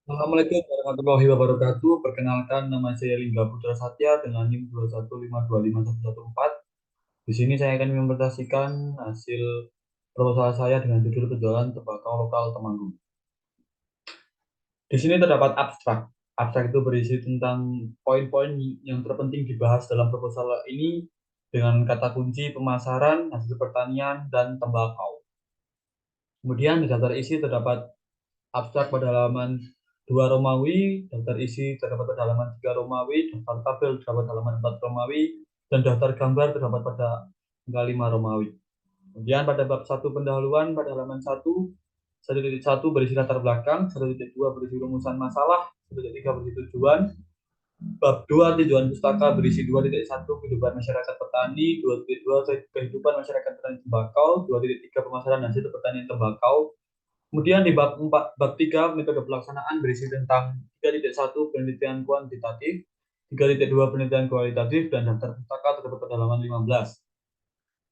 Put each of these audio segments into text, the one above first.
Assalamualaikum warahmatullahi wabarakatuh. Perkenalkan, nama saya Lingga Putra Satya dengan NIM 215251114. Di sini saya akan mempresentasikan hasil proposal saya dengan judul penjualan tembakau lokal Temanggung. Di sini terdapat abstrak. Abstrak itu berisi tentang poin-poin yang terpenting dibahas dalam proposal ini dengan kata kunci pemasaran, hasil pertanian, dan tembakau. Kemudian di daftar isi terdapat abstrak pada halaman 2 Romawi, daftar isi terdapat pada halaman 3 Romawi, daftar tabel terdapat halaman 4 Romawi, dan daftar gambar terdapat pada angka 5 Romawi. Kemudian pada bab 1 pendahuluan pada halaman 1.1 berisi latar belakang, 1.2 berisi rumusan masalah, 1.3 berisi tujuan, bab 2 tujuan pustaka berisi 2.1 kehidupan masyarakat petani, 2.2 kehidupan masyarakat petani tembakau, 2.3 pemasaran hasil pertanian tembakau. Kemudian di bab 4, bab 3 metode pelaksanaan berisi tentang 3.1 penelitian kuantitatif, 3.2 penelitian kualitatif, dan daftar pustaka terdapat pada halaman 15.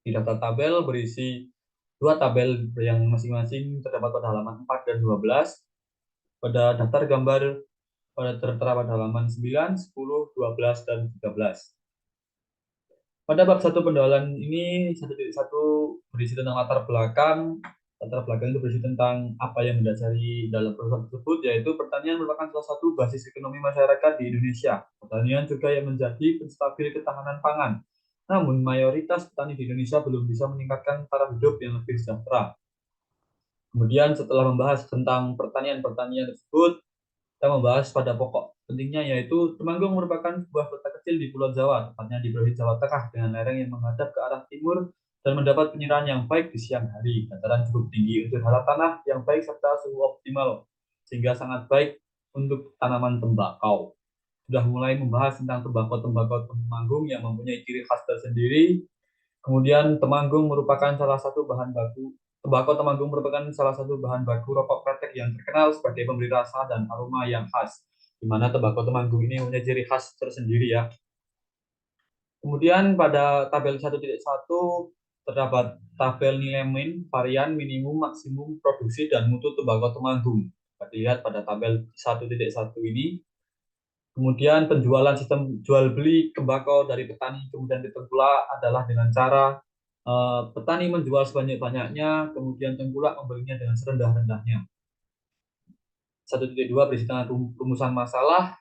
Di daftar tabel berisi dua tabel yang masing-masing terdapat pada halaman 4 dan 12. Pada daftar gambar tertera pada halaman 9, 10, 12, dan 13. Pada bab 1 penjualan ini 1.1 berisi tentang latar belakang. Latar belakang itu berisi tentang apa yang mendasari dalam proses tersebut, yaitu pertanian merupakan salah satu basis ekonomi masyarakat di Indonesia. Pertanian juga yang menjadi penstabil ketahanan pangan. Namun mayoritas petani di Indonesia belum bisa meningkatkan taraf hidup yang lebih sejahtera. Kemudian setelah membahas tentang pertanian-pertanian tersebut, kita membahas pada pokok pentingnya, yaitu Temanggung merupakan sebuah kota kecil di Pulau Jawa, tepatnya di Provinsi Jawa Tengah, dengan lereng yang menghadap ke arah timur dan mendapat penyiraman yang baik di siang hari. Dataran cukup tinggi untuk halat tanah yang baik serta suhu optimal, sehingga sangat baik untuk tanaman tembakau. Sudah mulai membahas tentang tembakau-tembakau Temanggung yang mempunyai ciri khas tersendiri. Kemudian Temanggung merupakan salah satu bahan baku Tembakau Temanggung merupakan salah satu bahan baku rokok kretek yang terkenal sebagai pemberi rasa dan aroma yang khas, di mana tembakau Temanggung ini mempunyai ciri khas tersendiri ya. Kemudian pada tabel 1.1 terdapat tabel nilai min, varian, minimum, maksimum, produksi, dan mutu tembakau Temanggung. Dapat dilihat pada tabel 1.1 ini. Kemudian penjualan sistem jual beli tembakau dari petani kemudian ke tengkulak adalah dengan cara petani menjual sebanyak-banyaknya, kemudian tengkulak membelinya dengan serendah-rendahnya. 1.2 berisi tentang rumusan masalah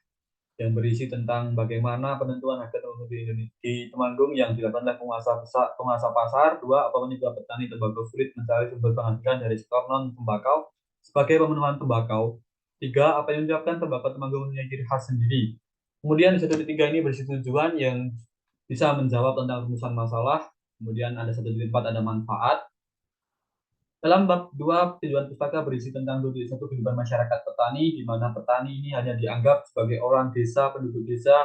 yang berisi tentang bagaimana penentuan harga tembakau di Temanggung yang dilakukan oleh penguasa pasar. Dua, apa penyebab petani tembakau sulit mencari sumber penghasilan dari sektor non tembakau sebagai pemenuhan tembakau. Tiga, apa yang menyebabkan tembakau Temanggung mempunyai ciri khas sendiri. Kemudian di 1.3 ini berisi tujuan yang bisa menjawab tentang rumusan masalah. Kemudian ada 1.4 ada manfaat. Dalam bab 2 tujuan pustaka berisi tentang 1 kehidupan masyarakat petani, di mana petani ini hanya dianggap sebagai orang desa, penduduk desa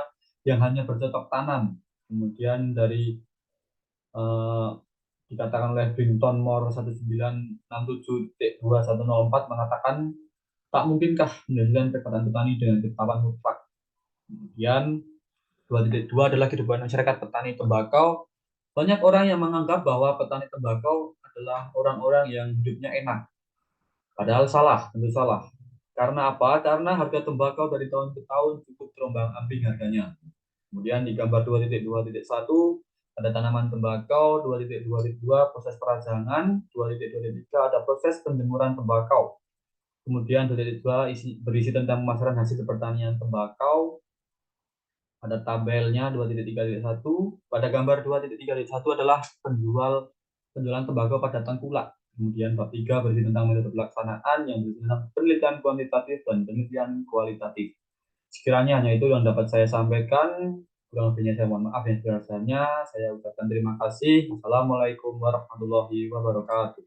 yang hanya bercocok tanam. Kemudian dari eh, dikatakan oleh Brinton Moore 1967.2104 mengatakan tak mungkinkah mendirikan perkataan petani dengan ketetapan mutlak. Kemudian 2.2 adalah kehidupan masyarakat petani tembakau. Banyak orang yang menganggap bahwa petani tembakau adalah orang-orang yang hidupnya enak. Padahal salah, tentu salah. Karena apa? Karena harga tembakau dari tahun ke tahun cukup terombang-ambing harganya. Kemudian di gambar 2.2.1 ada tanaman tembakau, 2.2.2 proses perajangan, 2.2.3 ada proses penjemuran tembakau. Kemudian 2.2 berisi tentang pemasaran hasil pertanian tembakau. Ada tabelnya 2.3.1. Pada gambar 2.3.1 adalah penjualan tembakau pada tengkulak. Kemudian bab 3 berisi tentang metode pelaksanaan yang berisi tentang penelitian kuantitatif dan penelitian kualitatif. Sekiranya hanya itu yang dapat saya sampaikan. Kurang lebihnya saya mohon maaf yang sebesar-besarnya. Saya ucapkan terima kasih. Wassalamualaikum warahmatullahi wabarakatuh.